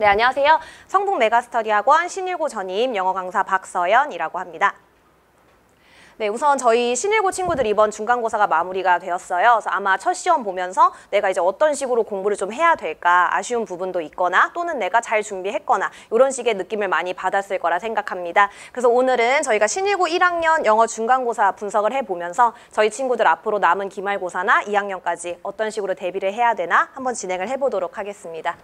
네, 안녕하세요. 성북 메가스터디학원 신일고 전임 영어 강사 박서연이라고 합니다. 네, 우선 저희 신일고 친구들 이번 중간고사가 마무리가 되었어요. 그래서 아마 첫 시험 보면서 내가 이제 어떤 식으로 공부를 좀 해야 될까 아쉬운 부분도 있거나 또는 내가 잘 준비했거나 이런 식의 느낌을 많이 받았을 거라 생각합니다. 그래서 오늘은 저희가 신일고 1학년 영어 중간고사 분석을 해보면서 저희 친구들 앞으로 남은 기말고사나 2학년까지 어떤 식으로 대비를 해야 되나 한번 진행을 해보도록 하겠습니다.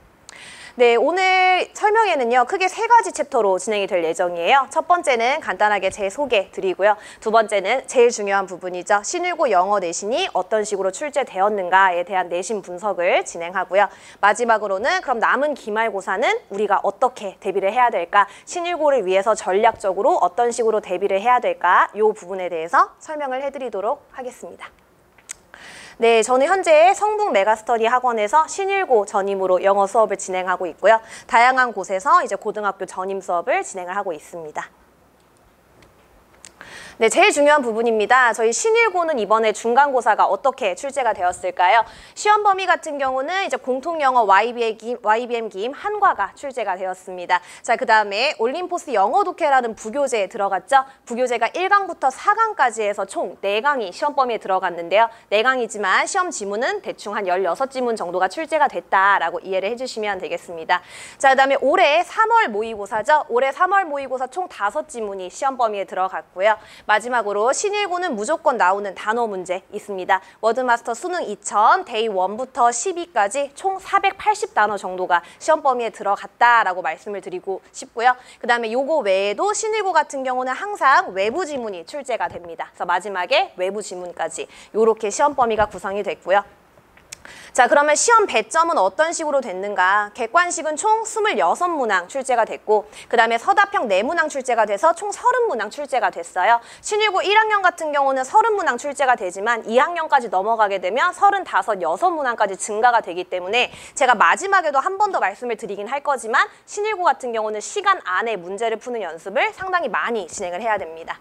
네, 오늘 설명회는요, 크게 3가지 챕터로 진행이 될 예정이에요. 첫 번째는 간단하게 제 소개 드리고요. 두 번째는 제일 중요한 부분이죠. 신일고 영어 내신이 어떤 식으로 출제되었는가에 대한 내신 분석을 진행하고요. 마지막으로는 그럼 남은 기말고사는 우리가 어떻게 대비를 해야 될까? 신일고를 위해서 전략적으로 어떤 식으로 대비를 해야 될까? 이 부분에 대해서 설명을 해드리도록 하겠습니다. 네, 저는 현재 성북 메가스터디 학원에서 신일고 전임으로 영어 수업을 진행하고 있고요. 다양한 곳에서 이제 고등학교 전임 수업을 진행을 하고 있습니다. 네, 제일 중요한 부분입니다. 저희 신일고는 이번에 중간고사가 어떻게 출제가 되었을까요? 시험 범위 같은 경우는 이제 공통영어 YBM 김 한과가 출제가 되었습니다. 자, 그 다음에 올림포스 영어 독해라는 부교재에 들어갔죠. 부교재가 1강부터 4강까지 해서 총 4강이 시험 범위에 들어갔는데요. 4강이지만 시험 지문은 대충 한 16지문 정도가 출제가 됐다라고 이해를 해주시면 되겠습니다. 자, 그 다음에 올해 3월 모의고사죠. 올해 3월 모의고사 총 5지문이 시험 범위에 들어갔고요. 마지막으로 신일고는 무조건 나오는 단어 문제 있습니다. 워드마스터 수능 2000 데이 1부터 12까지 총 480단어 정도가 시험 범위에 들어갔다라고 말씀을 드리고 싶고요. 그 다음에 요거 외에도 신일고 같은 경우는 항상 외부 지문이 출제가 됩니다. 그래서 마지막에 외부 지문까지 이렇게 시험 범위가 구성이 됐고요. 자, 그러면 시험 배점은 어떤 식으로 됐는가? 객관식은 총 26문항 출제가 됐고 그 다음에 서답형 4문항 출제가 돼서 총 30문항 출제가 됐어요. 신일고 1학년 같은 경우는 30문항 출제가 되지만 2학년까지 넘어가게 되면 35, 6문항까지 증가가 되기 때문에 제가 마지막에도 한 번 더 말씀을 드리긴 할 거지만 신일고 같은 경우는 시간 안에 문제를 푸는 연습을 상당히 많이 진행을 해야 됩니다.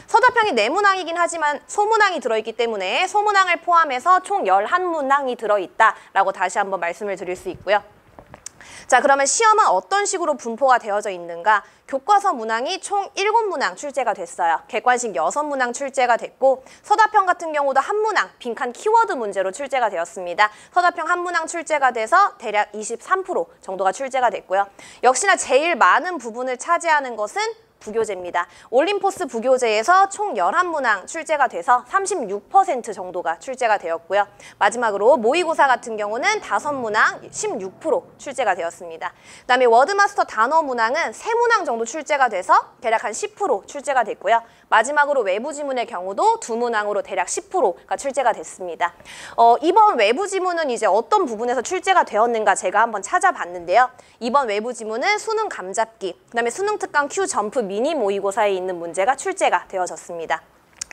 서답형이 4문항이긴 하지만 소문항이 들어있기 때문에 소문항을 포함해서 총 11문항이 들어있다라고 다시 한번 말씀을 드릴 수 있고요. 자, 그러면 시험은 어떤 식으로 분포가 되어져 있는가? 교과서 문항이 총 7문항 출제가 됐어요. 객관식 6문항 출제가 됐고 서답형 같은 경우도 한 문항, 빈칸 키워드 문제로 출제가 되었습니다. 서답형 한 문항 출제가 돼서 대략 23% 정도가 출제가 됐고요. 역시나 제일 많은 부분을 차지하는 것은 부교재입니다. 올림포스 부교재에서 총 11문항 출제가 돼서 36% 정도가 출제가 되었고요. 마지막으로 모의고사 같은 경우는 5문항 16% 출제가 되었습니다. 그 다음에 워드마스터 단어 문항은 3문항 정도 출제가 돼서 대략 한 10% 출제가 됐고요. 마지막으로 외부 지문의 경우도 2문항으로 대략 10%가 출제가 됐습니다. 이번 외부 지문은 이제 어떤 부분에서 출제가 되었는가 제가 한번 찾아봤는데요. 이번 외부 지문은 수능 감잡기, 그 다음에 수능 특강 Q 점프 미니 모의고사에 있는 문제가 출제가 되어졌습니다.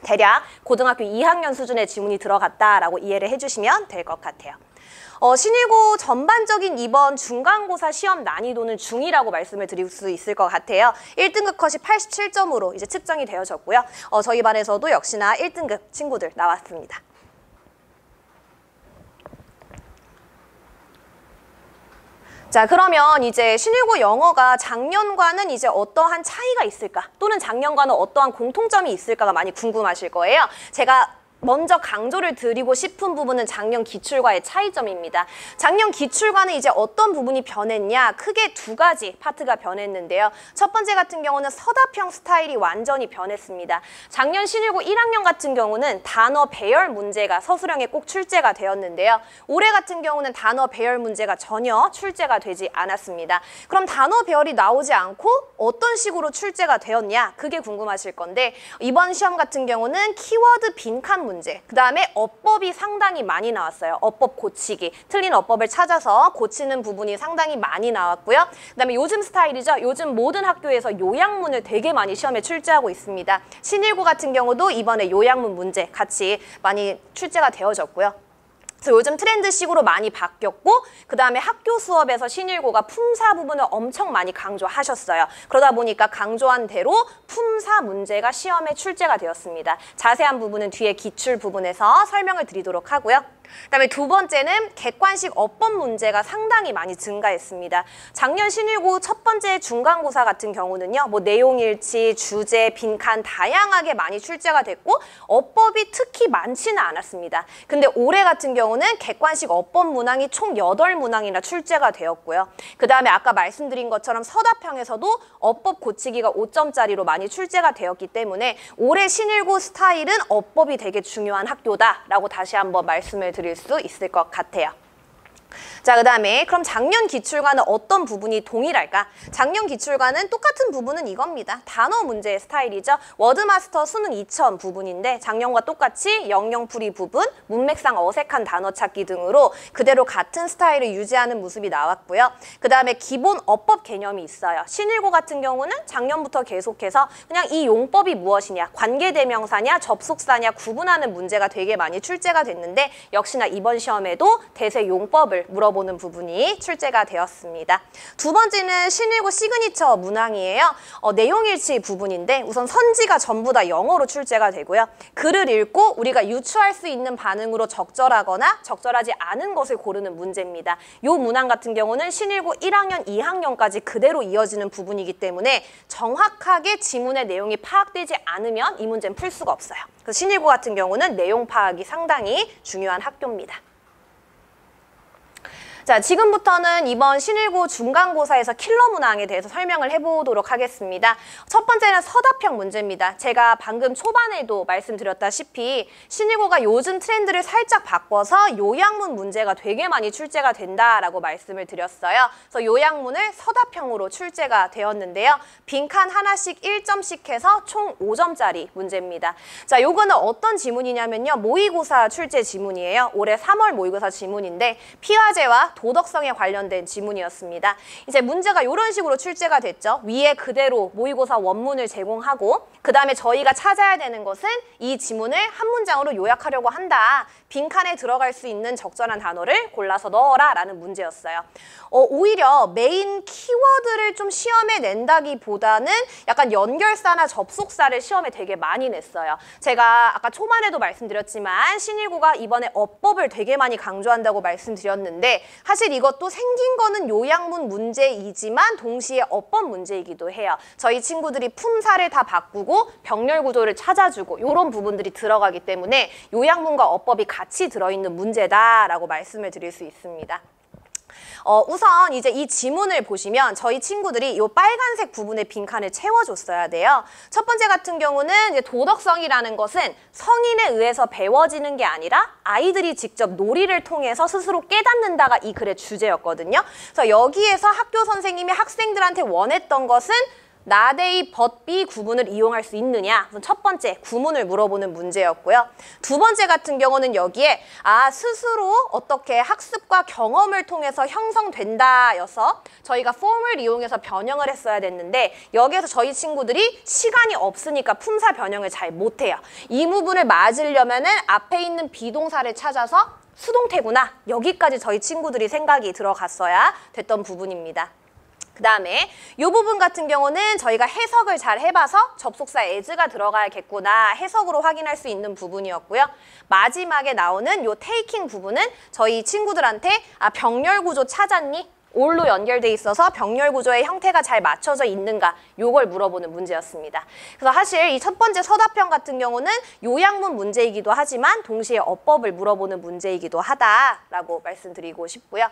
대략 고등학교 2학년 수준의 지문이 들어갔다라고 이해를 해주시면 될 것 같아요. 신일고 전반적인 이번 중간고사 시험 난이도는 중이라고 말씀을 드릴 수 있을 것 같아요. 1등급 컷이 87점으로 이제 측정이 되어졌고요. 저희 반에서도 역시나 1등급 친구들 나왔습니다. 자, 그러면 이제 신일고 영어가 작년과는 이제 어떠한 차이가 있을까? 또는 작년과는 어떠한 공통점이 있을까가 많이 궁금하실 거예요. 제가 먼저 강조를 드리고 싶은 부분은 작년 기출과의 차이점입니다. 작년 기출과는 이제 어떤 부분이 변했냐? 크게 2가지 파트가 변했는데요. 첫 번째 같은 경우는 서답형 스타일이 완전히 변했습니다. 작년 신일고 1학년 같은 경우는 단어 배열 문제가 서술형에 꼭 출제가 되었는데요. 올해 같은 경우는 단어 배열 문제가 전혀 출제가 되지 않았습니다. 그럼 단어 배열이 나오지 않고 어떤 식으로 출제가 되었냐? 그게 궁금하실 건데 이번 시험 같은 경우는 키워드 빈칸 문제, 그 다음에 어법이 상당히 많이 나왔어요. 어법 고치기, 틀린 어법을 찾아서 고치는 부분이 상당히 많이 나왔고요. 그 다음에 요즘 스타일이죠. 요즘 모든 학교에서 요약문을 되게 많이 시험에 출제하고 있습니다. 신일고 같은 경우도 이번에 요약문 문제 같이 많이 출제가 되어졌고요. 그래서 요즘 트렌드식으로 많이 바뀌었고 그 다음에 학교 수업에서 신일고가 품사 부분을 엄청 많이 강조하셨어요. 그러다 보니까 강조한 대로 품사 문제가 시험에 출제가 되었습니다. 자세한 부분은 뒤에 기출 부분에서 설명을 드리도록 하고요. 그다음에 두 번째는 객관식 어법 문제가 상당히 많이 증가했습니다. 작년 신일고 첫 번째 중간고사 같은 경우는요. 뭐 내용일치, 주제, 빈칸 다양하게 많이 출제가 됐고 어법이 특히 많지는 않았습니다. 근데 올해 같은 경우는 객관식 어법 문항이 총 8문항이나 출제가 되었고요. 그다음에 아까 말씀드린 것처럼 서답형에서도 어법 고치기가 5점짜리로 많이 출제가 되었기 때문에 올해 신일고 스타일은 어법이 되게 중요한 학교다라고 다시 한번 말씀을 드릴 수 있을 것 같아요. 자, 그다음에 그럼 작년 기출과는 어떤 부분이 동일할까? 작년 기출과는 똑같은 부분은 이겁니다. 단어 문제의 스타일이죠. 워드마스터 수능 2000 부분인데 작년과 똑같이 영영풀이 부분, 문맥상 어색한 단어 찾기 등으로 그대로 같은 스타일을 유지하는 모습이 나왔고요. 그다음에 기본 어법 개념이 있어요. 신일고 같은 경우는 작년부터 계속해서 그냥 이 용법이 무엇이냐, 관계대명사냐, 접속사냐 구분하는 문제가 되게 많이 출제가 됐는데 역시나 이번 시험에도 대세 용법을 물어보는 부분이 출제가 되었습니다. 두 번째는 신일고 시그니처 문항이에요. 내용일치 부분인데 우선 선지가 전부 다 영어로 출제가 되고요. 글을 읽고 우리가 유추할 수 있는 반응으로 적절하거나 적절하지 않은 것을 고르는 문제입니다. 이 문항 같은 경우는 신일고 1학년, 2학년까지 그대로 이어지는 부분이기 때문에 정확하게 지문의 내용이 파악되지 않으면 이 문제는 풀 수가 없어요. 그래서 신일고 같은 경우는 내용 파악이 상당히 중요한 학교입니다. 자, 지금부터는 이번 신일고 중간고사에서 킬러 문항에 대해서 설명을 해보도록 하겠습니다. 첫 번째는 서답형 문제입니다. 제가 방금 초반에도 말씀드렸다시피 신일고가 요즘 트렌드를 살짝 바꿔서 요약문 문제가 되게 많이 출제가 된다라고 말씀을 드렸어요. 그래서 요약문을 서답형으로 출제가 되었는데요. 빈칸 하나씩 1점씩 해서 총 5점짜리 문제입니다. 자, 요거는 어떤 지문이냐면요. 모의고사 출제 지문이에요. 올해 3월 모의고사 지문인데 피화제와 도덕성에 관련된 지문이었습니다. 이제 문제가 이런 식으로 출제가 됐죠. 위에 그대로 모의고사 원문을 제공하고 그 다음에 저희가 찾아야 되는 것은 이 지문을 한 문장으로 요약하려고 한다. 빈칸에 들어갈 수 있는 적절한 단어를 골라서 넣어라 라는 문제였어요. 오히려 메인 키워드를 좀 시험에 낸다기보다는 약간 연결사나 접속사를 시험에 되게 많이 냈어요. 제가 아까 초반에도 말씀드렸지만 신일고가 이번에 어법을 되게 많이 강조한다고 말씀드렸는데 사실 이것도 생긴 거는 요약문 문제이지만 동시에 어법 문제이기도 해요. 저희 친구들이 품사를 다 바꾸고 병렬 구조를 찾아주고 이런 부분들이 들어가기 때문에 요약문과 어법이 같이 들어있는 문제다라고 말씀을 드릴 수 있습니다. 우선 이제 이 지문을 보시면 저희 친구들이 이 빨간색 부분의 빈칸을 채워줬어야 돼요. 첫 번째 같은 경우는 이제 도덕성이라는 것은 성인에 의해서 배워지는 게 아니라 아이들이 직접 놀이를 통해서 스스로 깨닫는다가 이 글의 주제였거든요. 그래서 여기에서 학교 선생님이 학생들한테 원했던 것은 not A, but B 구문을 이용할 수 있느냐? 첫 번째 구문을 물어보는 문제였고요. 두 번째 같은 경우는 여기에 스스로 어떻게 학습과 경험을 통해서 형성된다여서 저희가 form을 이용해서 변형을 했어야 됐는데 여기에서 저희 친구들이 시간이 없으니까 품사 변형을 잘 못해요. 이 부분을 맞으려면은 앞에 있는 비동사를 찾아서 수동태구나. 여기까지 저희 친구들이 생각이 들어갔어야 됐던 부분입니다. 그 다음에 이 부분 같은 경우는 저희가 해석을 잘 해봐서 접속사 as가 들어가야겠구나 해석으로 확인할 수 있는 부분이었고요. 마지막에 나오는 이 taking 부분은 저희 친구들한테 병렬 구조 찾았니? 올로 연결돼 있어서 병렬 구조의 형태가 잘 맞춰져 있는가 요걸 물어보는 문제였습니다. 그래서 사실 이 첫 번째 서답형 같은 경우는 요약문 문제이기도 하지만 동시에 어법을 물어보는 문제이기도 하다라고 말씀드리고 싶고요.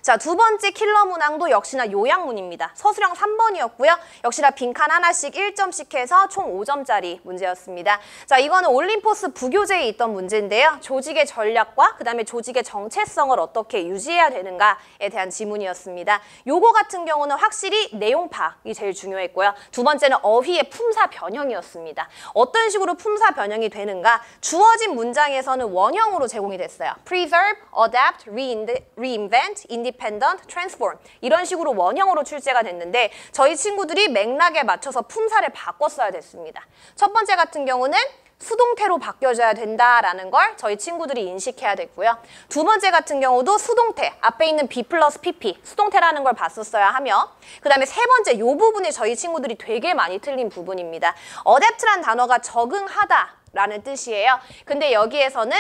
자, 두 번째 킬러 문항도 역시나 요약문입니다. 서술형 3번이었고요. 역시나 빈칸 하나씩 1점씩 해서 총 5점짜리 문제였습니다. 자, 이거는 올림포스 부교재에 있던 문제인데요. 조직의 전략과 그다음에 조직의 정체성을 어떻게 유지해야 되는가에 대한 지문이었습니다. 요거 같은 경우는 확실히 내용 파악이 제일 중요했고요. 두 번째는 어휘의 품사 변형이었습니다. 어떤 식으로 품사 변형이 되는가? 주어진 문장에서는 원형으로 제공이 됐어요. preserve, adapt, reinvent, independent, transform 이런 식으로 원형으로 출제가 됐는데 저희 친구들이 맥락에 맞춰서 품사를 바꿨어야 됐습니다. 첫 번째 같은 경우는 수동태로 바뀌어줘야 된다라는 걸 저희 친구들이 인식해야 됐고요. 두 번째 같은 경우도 수동태, 앞에 있는 B 플러스 PP, 수동태라는 걸 봤었어야 하며 그 다음에 세 번째, 이 부분이 저희 친구들이 되게 많이 틀린 부분입니다. adapt란 단어가 적응하다 라는 뜻이에요. 근데 여기에서는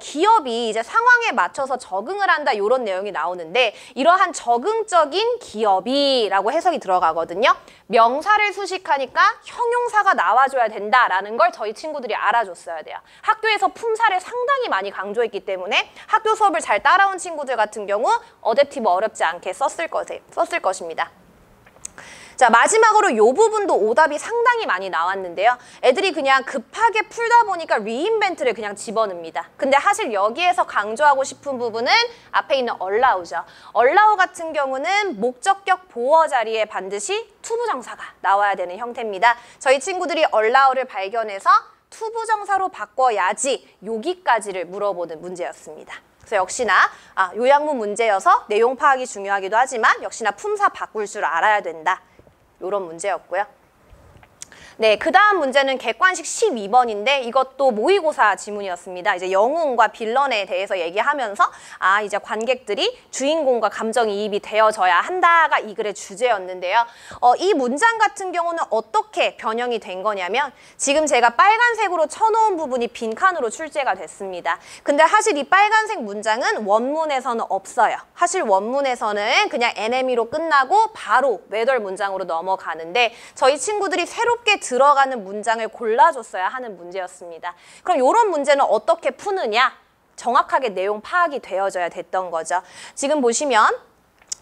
기업이 이제 상황에 맞춰서 적응을 한다 이런 내용이 나오는데 이러한 적응적인 기업이라고 해석이 들어가거든요. 명사를 수식하니까 형용사가 나와줘야 된다라는 걸 저희 친구들이 알아줬어야 돼요. 학교에서 품사를 상당히 많이 강조했기 때문에 학교 수업을 잘 따라온 친구들 같은 경우 어댑티브 어렵지 않게 썼을 것입니다. 자, 마지막으로 이 부분도 오답이 상당히 많이 나왔는데요. 애들이 그냥 급하게 풀다 보니까 리인벤트를 그냥 집어넣습니다. 근데 사실 여기에서 강조하고 싶은 부분은 앞에 있는 allow죠. allow 같은 경우는 목적격 보어 자리에 반드시 투부정사가 나와야 되는 형태입니다. 저희 친구들이 allow를 발견해서 투부정사로 바꿔야지 여기까지를 물어보는 문제였습니다. 그래서 역시나 요약문 문제여서 내용 파악이 중요하기도 하지만 역시나 품사 바꿀 줄 알아야 된다. 이런 문제였고요. 네, 그 다음 문제는 객관식 12번인데 이것도 모의고사 지문이었습니다. 이제 영웅과 빌런에 대해서 얘기하면서 이제 관객들이 주인공과 감정이입이 되어져야 한다가 이 글의 주제였는데요. 이 문장 같은 경우는 어떻게 변형이 된 거냐면 지금 제가 빨간색으로 쳐놓은 부분이 빈칸으로 출제가 됐습니다. 근데 사실 이 빨간색 문장은 원문에서는 없어요. 사실 원문에서는 그냥 NME로 끝나고 바로 whether 문장으로 넘어가는데 저희 친구들이 새롭게 들어가는 문장을 골라줬어야 하는 문제였습니다. 그럼 이런 문제는 어떻게 푸느냐? 정확하게 내용 파악이 되어져야 됐던 거죠. 지금 보시면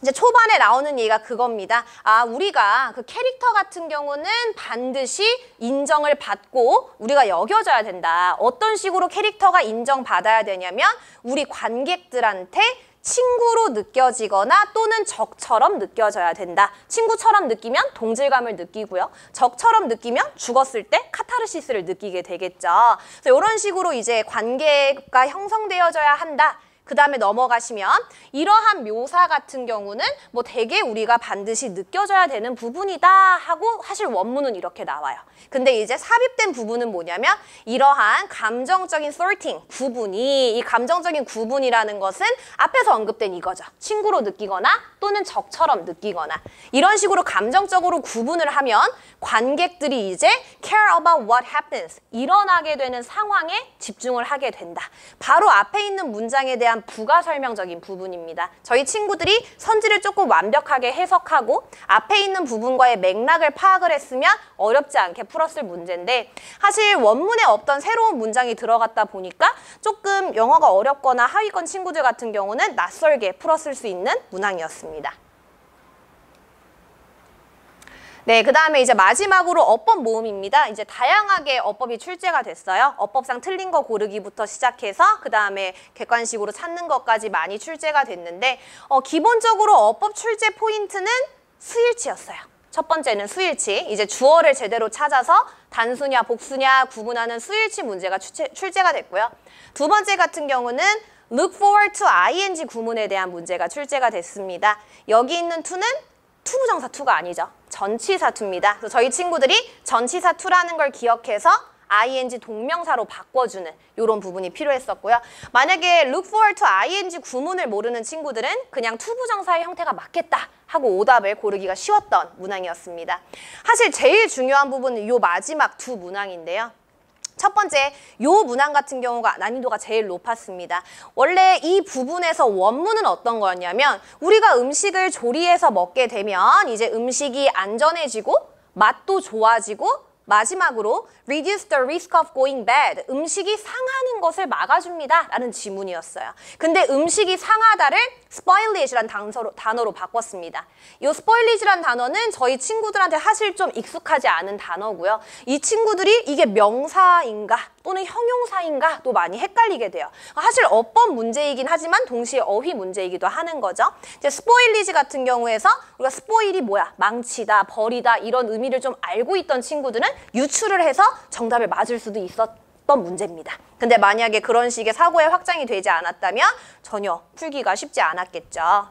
이제 초반에 나오는 얘기가 그겁니다. 우리가 그 캐릭터 같은 경우는 반드시 인정을 받고 우리가 여겨져야 된다. 어떤 식으로 캐릭터가 인정받아야 되냐면 우리 관객들한테 친구로 느껴지거나 또는 적처럼 느껴져야 된다. 친구처럼 느끼면 동질감을 느끼고요. 적처럼 느끼면 죽었을 때 카타르시스를 느끼게 되겠죠. 그래서 이런 식으로 이제 관계가 형성되어져야 한다. 그 다음에 넘어가시면 이러한 묘사 같은 경우는 뭐 되게 우리가 반드시 느껴져야 되는 부분이다 하고 사실 원문은 이렇게 나와요. 근데 이제 삽입된 부분은 뭐냐면 이러한 감정적인 sorting, 구분이 이 감정적인 구분이라는 것은 앞에서 언급된 이거죠. 친구로 느끼거나 또는 적처럼 느끼거나 이런 식으로 감정적으로 구분을 하면 관객들이 이제 care about what happens, 일어나게 되는 상황에 집중을 하게 된다. 바로 앞에 있는 문장에 대한 부가 설명적인 부분입니다. 저희 친구들이 선지를 조금 완벽하게 해석하고 앞에 있는 부분과의 맥락을 파악을 했으면 어렵지 않게 풀었을 문제인데 사실 원문에 없던 새로운 문장이 들어갔다 보니까 조금 영어가 어렵거나 하위권 친구들 같은 경우는 낯설게 풀었을 수 있는 문항이었습니다. 네, 그 다음에 이제 마지막으로 어법 모음입니다. 이제 다양하게 어법이 출제가 됐어요. 어법상 틀린 거 고르기부터 시작해서 그 다음에 객관식으로 찾는 것까지 많이 출제가 됐는데 기본적으로 어법 출제 포인트는 수일치였어요. 첫 번째는 수일치. 이제 주어를 제대로 찾아서 단수냐 복수냐 구분하는 수일치 문제가 출제가 됐고요. 두 번째 같은 경우는 look forward to ing 구문에 대한 문제가 출제가 됐습니다. 여기 있는 to는 투부정사 투가 아니죠. 전치사 투입니다. 그래서 저희 친구들이 전치사 투라는 걸 기억해서 ing 동명사로 바꿔주는 이런 부분이 필요했었고요. 만약에 look forward to ing 구문을 모르는 친구들은 그냥 투부정사의 형태가 맞겠다 하고 오답을 고르기가 쉬웠던 문항이었습니다. 사실 제일 중요한 부분은 이 마지막 두 문항인데요. 첫 번째, 이 문항 같은 경우가 난이도가 제일 높았습니다. 원래 이 부분에서 원문은 어떤 거였냐면 우리가 음식을 조리해서 먹게 되면 이제 음식이 안전해지고 맛도 좋아지고 마지막으로 reduce the risk of going bad, 음식이 상하는 것을 막아줍니다 라는 지문이었어요. 근데 음식이 상하다를 spoilage란 단어로 바꿨습니다. 이 spoilage란 단어는 저희 친구들한테 사실 좀 익숙하지 않은 단어고요. 이 친구들이 이게 명사인가 또는 형용사인가 또 많이 헷갈리게 돼요. 사실 어법 문제이긴 하지만 동시에 어휘 문제이기도 하는 거죠. 이제 spoilage 같은 경우에서 우리가 spoil이 뭐야? 망치다, 버리다 이런 의미를 좀 알고 있던 친구들은 유추를 해서 정답을 맞을 수도 있었던 문제입니다. 근데 만약에 그런 식의 사고에 확장이 되지 않았다면 전혀 풀기가 쉽지 않았겠죠.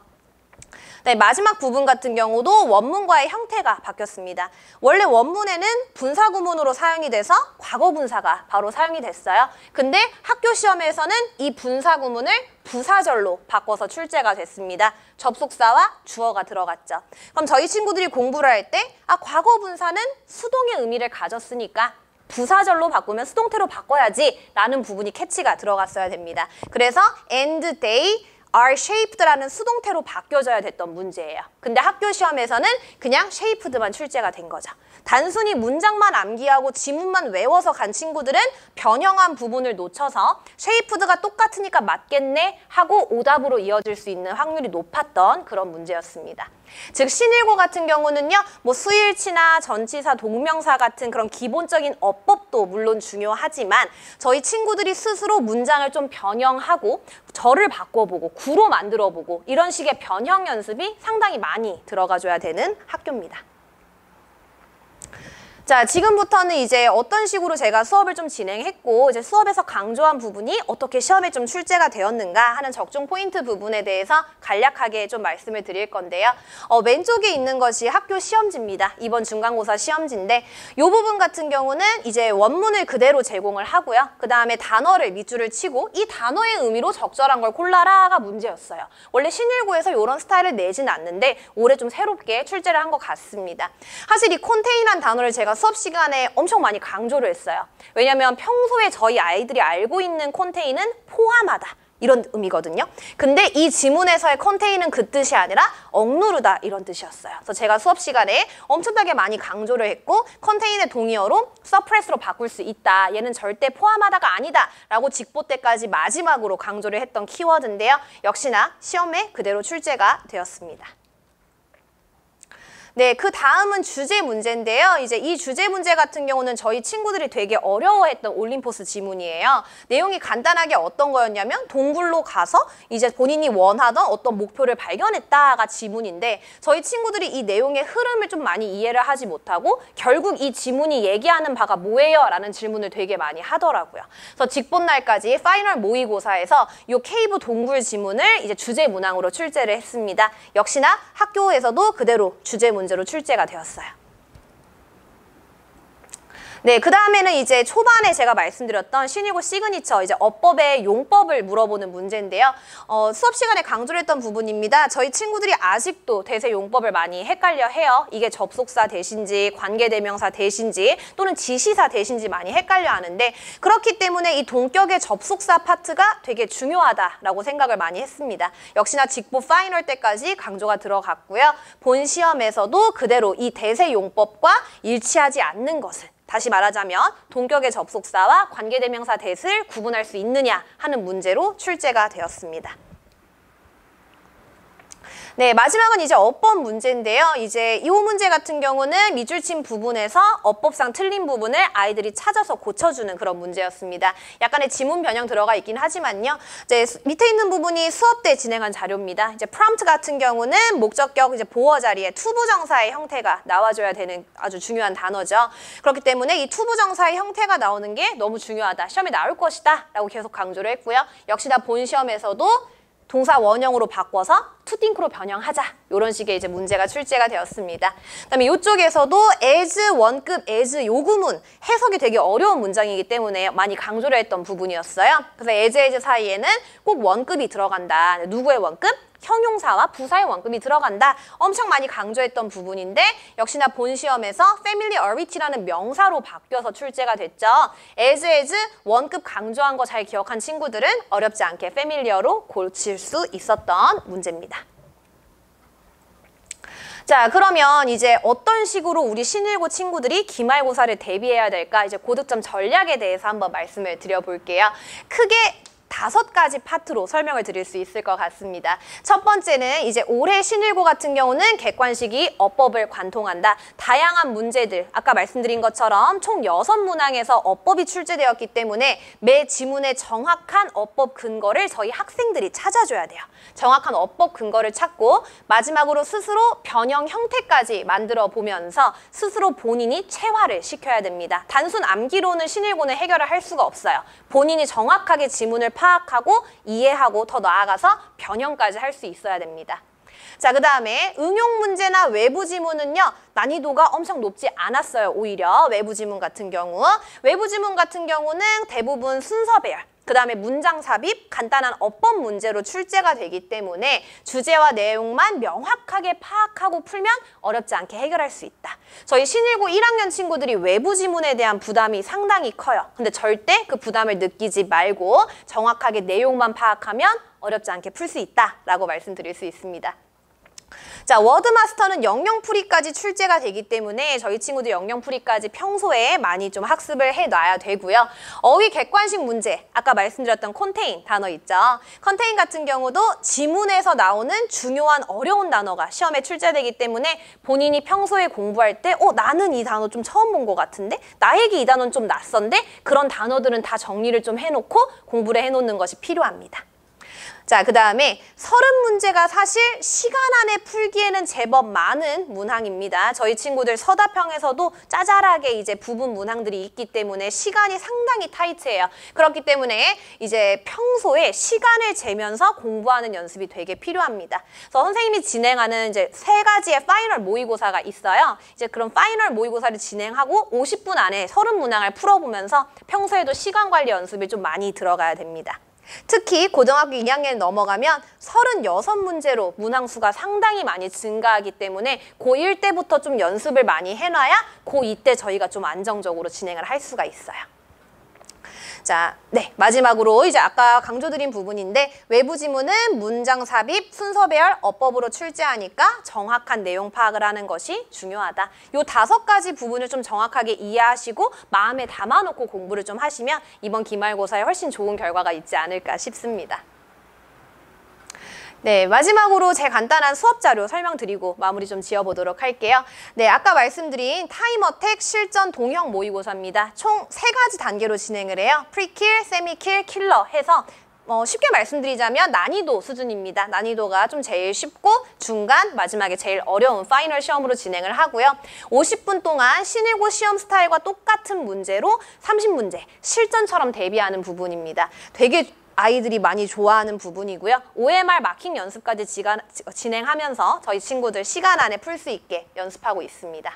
네, 마지막 부분 같은 경우도 원문과의 형태가 바뀌었습니다. 원래 원문에는 분사구문으로 사용이 돼서 과거분사가 바로 사용이 됐어요. 근데 학교 시험에서는 이 분사구문을 부사절로 바꿔서 출제가 됐습니다. 접속사와 주어가 들어갔죠. 그럼 저희 친구들이 공부를 할 때 과거분사는 수동의 의미를 가졌으니까 부사절로 바꾸면 수동태로 바꿔야지 라는 부분이 캐치가 들어갔어야 됩니다. 그래서 and they are shaped라는 수동태로 바뀌어져야 됐던 문제예요. 근데 학교 시험에서는 그냥 shaped만 출제가 된 거죠. 단순히 문장만 암기하고 지문만 외워서 간 친구들은 변형한 부분을 놓쳐서 shaped가 똑같으니까 맞겠네 하고 오답으로 이어질 수 있는 확률이 높았던 그런 문제였습니다. 즉 신일고 같은 경우는요, 뭐 수일치나 전치사, 동명사 같은 그런 기본적인 어법도 물론 중요하지만 저희 친구들이 스스로 문장을 좀 변형하고 절을 바꿔보고 구로 만들어보고 이런 식의 변형 연습이 상당히 많이 들어가줘야 되는 학교입니다. 자, 지금부터는 이제 어떤 식으로 제가 수업을 좀 진행했고 이제 수업에서 강조한 부분이 어떻게 시험에 좀 출제가 되었는가 하는 적중 포인트 부분에 대해서 간략하게 좀 말씀을 드릴 건데요. 왼쪽에 있는 것이 학교 시험지입니다. 이번 중간고사 시험지인데 이 부분 같은 경우는 이제 원문을 그대로 제공을 하고요. 그 다음에 단어를 밑줄을 치고 이 단어의 의미로 적절한 걸 골라라가 문제였어요. 원래 신일고에서 이런 스타일을 내지는 않는데 올해 좀 새롭게 출제를 한 것 같습니다. 사실 이 콘테인이라는 단어를 제가 수업 시간에 엄청 많이 강조를 했어요. 왜냐하면 평소에 저희 아이들이 알고 있는 콘테인은 포함하다 이런 의미거든요. 근데 이 지문에서의 컨테인은 그 뜻이 아니라 억누르다 이런 뜻이었어요. 그래서 제가 수업 시간에 엄청나게 많이 강조를 했고 컨테인의 동의어로 suppress로 바꿀 수 있다. 얘는 절대 포함하다가 아니다 라고 직보 때까지 마지막으로 강조를 했던 키워드인데요. 역시나 시험에 그대로 출제가 되었습니다. 네, 그 다음은 주제 문제인데요. 이제 이 주제 문제 같은 경우는 저희 친구들이 되게 어려워했던 올림포스 지문이에요. 내용이 간단하게 어떤 거였냐면 동굴로 가서 이제 본인이 원하던 어떤 목표를 발견했다가 지문인데 저희 친구들이 이 내용의 흐름을 좀 많이 이해를 하지 못하고 결국 이 지문이 얘기하는 바가 뭐예요? 라는 질문을 되게 많이 하더라고요. 그래서 직본날까지 파이널 모의고사에서 이 케이브 동굴 지문을 이제 주제 문항으로 출제를 했습니다. 역시나 학교에서도 그대로 주제 문제로 출제가 되었어요. 네, 그 다음에는 이제 초반에 제가 말씀드렸던 신일고 시그니처, 이제 어법의 용법을 물어보는 문제인데요. 수업 시간에 강조를 했던 부분입니다. 저희 친구들이 아직도 대세 용법을 많이 헷갈려 해요. 이게 접속사 대신지, 관계대명사 대신지, 또는 지시사 대신지 많이 헷갈려 하는데 그렇기 때문에 이 동격의 접속사 파트가 되게 중요하다라고 생각을 많이 했습니다. 역시나 직보 파이널 때까지 강조가 들어갔고요. 본 시험에서도 그대로 이 대세 용법과 일치하지 않는 것을 다시 말하자면 동격의 접속사와 관계대명사 대를 구분할 수 있느냐 하는 문제로 출제가 되었습니다. 네, 마지막은 이제 어법 문제인데요. 이제 이 문제 같은 경우는 밑줄 친 부분에서 어법상 틀린 부분을 아이들이 찾아서 고쳐주는 그런 문제였습니다. 약간의 지문 변형 들어가 있긴 하지만요. 이제 밑에 있는 부분이 수업 때 진행한 자료입니다. 이제 prompt 같은 경우는 목적격 이제 보어 자리에 투부정사의 형태가 나와줘야 되는 아주 중요한 단어죠. 그렇기 때문에 이 투부정사의 형태가 나오는 게 너무 중요하다. 시험에 나올 것이다. 라고 계속 강조를 했고요. 역시나 본 시험에서도 동사 원형으로 바꿔서 투띵크로 변형하자. 이런 식의 이제 문제가 출제가 되었습니다. 그다음에 이쪽에서도 as 원급 as 요구문 해석이 되게 어려운 문장이기 때문에 많이 강조를 했던 부분이었어요. 그래서 as 사이에는 꼭 원급이 들어간다. 누구의 원급? 형용사와 부사의 원급이 들어간다. 엄청 많이 강조했던 부분인데 역시나 본 시험에서 familiarity라는 명사로 바뀌어서 출제가 됐죠. as 원급 강조한 거 잘 기억한 친구들은 어렵지 않게 familiar로 고칠 수 있었던 문제입니다. 자, 그러면 이제 어떤 식으로 우리 신일고 친구들이 기말고사를 대비해야 될까? 이제 고득점 전략에 대해서 한번 말씀을 드려볼게요. 크게 5가지 파트로 설명을 드릴 수 있을 것 같습니다. 첫 번째는 이제 올해 신일고 같은 경우는 객관식이 어법을 관통한다. 다양한 문제들, 아까 말씀드린 것처럼 총 6문항에서 어법이 출제되었기 때문에 매 지문의 정확한 어법 근거를 저희 학생들이 찾아줘야 돼요. 정확한 어법 근거를 찾고 마지막으로 스스로 변형 형태까지 만들어 보면서 스스로 본인이 체화를 시켜야 됩니다. 단순 암기로는 신일고는 해결을 할 수가 없어요. 본인이 정확하게 지문을 파악하고 이해하고 더 나아가서 변형까지 할 수 있어야 됩니다. 자, 그 다음에 응용 문제나 외부 지문은요. 난이도가 엄청 높지 않았어요. 오히려 외부 지문 같은 경우는 대부분 순서배열. 그 다음에 문장 삽입, 간단한 어법 문제로 출제가 되기 때문에 주제와 내용만 명확하게 파악하고 풀면 어렵지 않게 해결할 수 있다. 저희 신일고 1학년 친구들이 외부 지문에 대한 부담이 상당히 커요. 근데 절대 그 부담을 느끼지 말고 정확하게 내용만 파악하면 어렵지 않게 풀 수 있다라고 말씀드릴 수 있습니다. 자, 워드마스터는 영영풀이까지 출제가 되기 때문에 저희 친구들 영영풀이까지 평소에 많이 좀 학습을 해놔야 되고요. 어휘 객관식 문제, 아까 말씀드렸던 컨테인 단어 있죠. 컨테인 같은 경우도 지문에서 나오는 중요한 어려운 단어가 시험에 출제되기 때문에 본인이 평소에 공부할 때 나는 이 단어 좀 처음 본 것 같은데? 나에게 이 단어는 좀 낯선데? 그런 단어들은 다 정리를 좀 해놓고 공부를 해놓는 것이 필요합니다. 자, 그 다음에 30문제가 사실 시간 안에 풀기에는 제법 많은 문항입니다. 저희 친구들 서다평에서도 짜잘하게 이제 부분 문항들이 있기 때문에 시간이 상당히 타이트해요. 그렇기 때문에 이제 평소에 시간을 재면서 공부하는 연습이 되게 필요합니다. 그래서 선생님이 진행하는 이제 3가지의 파이널 모의고사가 있어요. 이제 그런 파이널 모의고사를 진행하고 50분 안에 30문항을 풀어보면서 평소에도 시간 관리 연습이 좀 많이 들어가야 됩니다. 특히 고등학교 2학년 넘어가면 36문제로 문항수가 상당히 많이 증가하기 때문에 고1 때부터 좀 연습을 많이 해놔야 고2 때 저희가 좀 안정적으로 진행을 할 수가 있어요. 자, 네, 마지막으로 이제 아까 강조드린 부분인데 외부 지문은 문장 삽입, 순서배열, 어법으로 출제하니까 정확한 내용 파악을 하는 것이 중요하다. 요 5가지 부분을 좀 정확하게 이해하시고 마음에 담아놓고 공부를 좀 하시면 이번 기말고사에 훨씬 좋은 결과가 있지 않을까 싶습니다. 네, 마지막으로 제 간단한 수업 자료 설명드리고 마무리 좀 지어보도록 할게요. 네, 아까 말씀드린 타임어택 실전 동형 모의고사입니다. 총 3가지 단계로 진행을 해요. 프리킬, 세미킬, 킬러 해서 쉽게 말씀드리자면 난이도 수준입니다. 난이도가 좀 제일 쉽고 중간, 마지막에 제일 어려운 파이널 시험으로 진행을 하고요. 50분 동안 신일고 시험 스타일과 똑같은 문제로 30문제, 실전처럼 대비하는 부분입니다. 되게 아이들이 많이 좋아하는 부분이고요. OMR 마킹 연습까지 진행하면서 저희 친구들 시간 안에 풀 수 있게 연습하고 있습니다.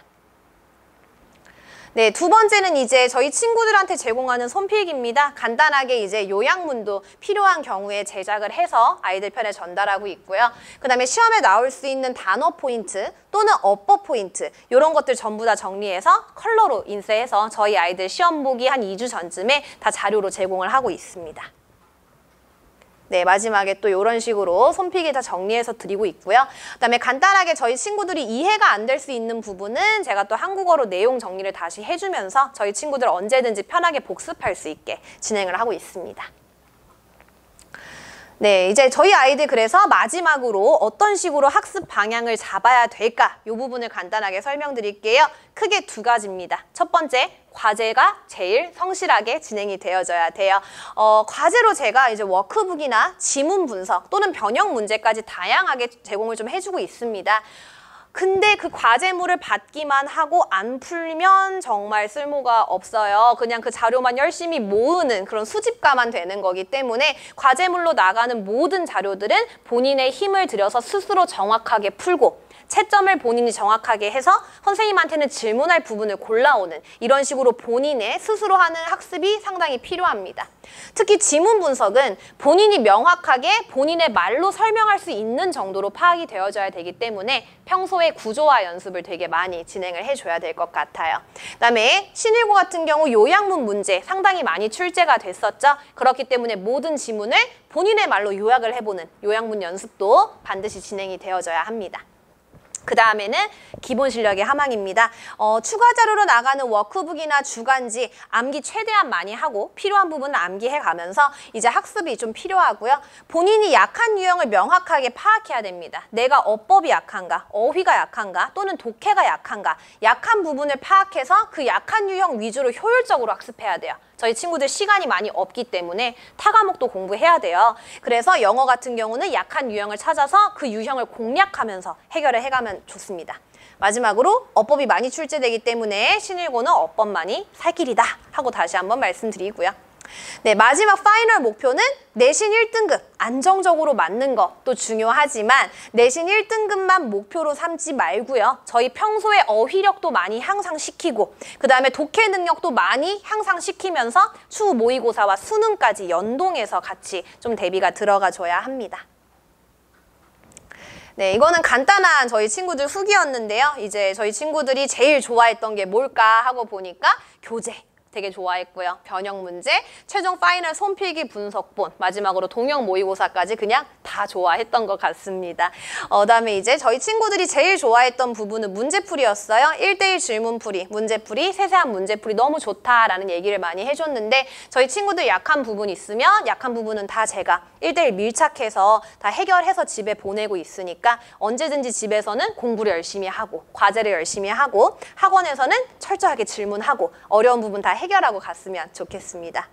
네, 2번째는 이제 저희 친구들한테 제공하는 손필기입니다. 간단하게 이제 요약문도 필요한 경우에 제작을 해서 아이들 편에 전달하고 있고요. 그 다음에 시험에 나올 수 있는 단어 포인트 또는 어법 포인트 이런 것들 전부 다 정리해서 컬러로 인쇄해서 저희 아이들 시험 보기 한 2주 전쯤에 다 자료로 제공을 하고 있습니다. 네, 마지막에 또 이런 식으로 손필기 다 정리해서 드리고 있고요. 그다음에 간단하게 저희 친구들이 이해가 안 될 수 있는 부분은 제가 또 한국어로 내용 정리를 다시 해주면서 저희 친구들 언제든지 편하게 복습할 수 있게 진행을 하고 있습니다. 네, 이제 저희 아이들 그래서 마지막으로 어떤 식으로 학습 방향을 잡아야 될까? 이 부분을 간단하게 설명드릴게요. 크게 2가지입니다. 첫 번째, 과제가 제일 성실하게 진행이 되어져야 돼요. 과제로 제가 이제 워크북이나 지문 분석 또는 변형 문제까지 다양하게 제공을 좀 해주고 있습니다. 근데 그 과제물을 받기만 하고 안 풀면 정말 쓸모가 없어요. 그냥 그 자료만 열심히 모으는 그런 수집가만 되는 거기 때문에 과제물로 나가는 모든 자료들은 본인의 힘을 들여서 스스로 정확하게 풀고 채점을 본인이 정확하게 해서 선생님한테는 질문할 부분을 골라오는 이런 식으로 본인의 스스로 하는 학습이 상당히 필요합니다. 특히 지문 분석은 본인이 명확하게 본인의 말로 설명할 수 있는 정도로 파악이 되어져야 되기 때문에 평소에 구조화 연습을 되게 많이 진행을 해줘야 될 것 같아요. 그다음에 신일고 같은 경우 요약문 문제 상당히 많이 출제가 됐었죠. 그렇기 때문에 모든 지문을 본인의 말로 요약을 해보는 요약문 연습도 반드시 진행이 되어져야 합니다. 그 다음에는 기본 실력의 함량입니다. 추가 자료로 나가는 워크북이나 주간지 암기 최대한 많이 하고 필요한 부분은 암기해가면서 이제 학습이 좀 필요하고요. 본인이 약한 유형을 명확하게 파악해야 됩니다. 내가 어법이 약한가, 어휘가 약한가, 또는 독해가 약한가, 약한 부분을 파악해서 그 약한 유형 위주로 효율적으로 학습해야 돼요. 저희 친구들 시간이 많이 없기 때문에 타 과목도 공부해야 돼요. 그래서 영어 같은 경우는 약한 유형을 찾아서 그 유형을 공략하면서 해결을 해가면 좋습니다. 마지막으로 어법이 많이 출제되기 때문에 신일고는 어법만이 살 길이다 하고 다시 한번 말씀드리고요. 네, 마지막 파이널 목표는 내신 1등급 안정적으로 맞는 것도 중요하지만 내신 1등급만 목표로 삼지 말고요. 저희 평소에 어휘력도 많이 향상시키고 그 다음에 독해 능력도 많이 향상시키면서 추후 모의고사와 수능까지 연동해서 같이 좀 대비가 들어가 줘야 합니다. 네, 이거는 간단한 저희 친구들 후기였는데요. 이제 저희 친구들이 제일 좋아했던 게 뭘까 하고 보니까 교재. 되게 좋아했고요. 변형 문제, 최종 파이널 손필기 분석본, 마지막으로 동영 모의고사까지 그냥 다 좋아했던 것 같습니다. 그다음에 이제 저희 친구들이 제일 좋아했던 부분은 문제풀이였어요. 1대1 질문풀이, 문제풀이, 세세한 문제풀이 너무 좋다라는 얘기를 많이 해줬는데 저희 친구들 약한 부분 있으면 약한 부분은 다 제가 1대1 밀착해서 다 해결해서 집에 보내고 있으니까 언제든지 집에서는 공부를 열심히 하고 과제를 열심히 하고 학원에서는 철저하게 질문하고 어려운 부분 다 해결하고 갔으면 좋겠습니다.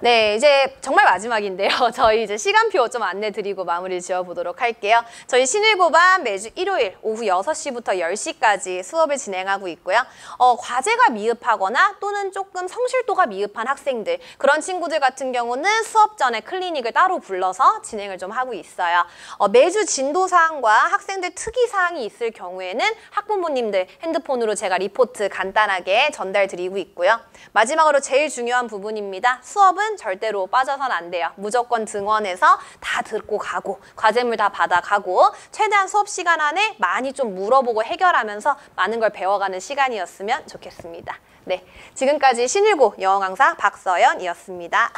네, 이제 정말 마지막인데요. 저희 이제 시간표 좀 안내 드리고 마무리 지어보도록 할게요. 저희 신일고반 매주 일요일 오후 6시부터 10시까지 수업을 진행하고 있고요. 과제가 미흡하거나 또는 조금 성실도가 미흡한 학생들, 그런 친구들 같은 경우는 수업 전에 클리닉을 따로 불러서 진행을 좀 하고 있어요. 매주 진도사항과 학생들 특이사항이 있을 경우에는 학부모님들 핸드폰으로 제가 리포트 간단하게 전달 드리고 있고요. 마지막으로 제일 중요한 부분입니다. 수업은 절대로 빠져선 안 돼요. 무조건 등원해서 다 듣고 가고 과제물 다 받아가고 최대한 수업 시간 안에 많이 좀 물어보고 해결하면서 많은 걸 배워가는 시간이었으면 좋겠습니다. 네, 지금까지 신일고 영어 강사 박서연이었습니다.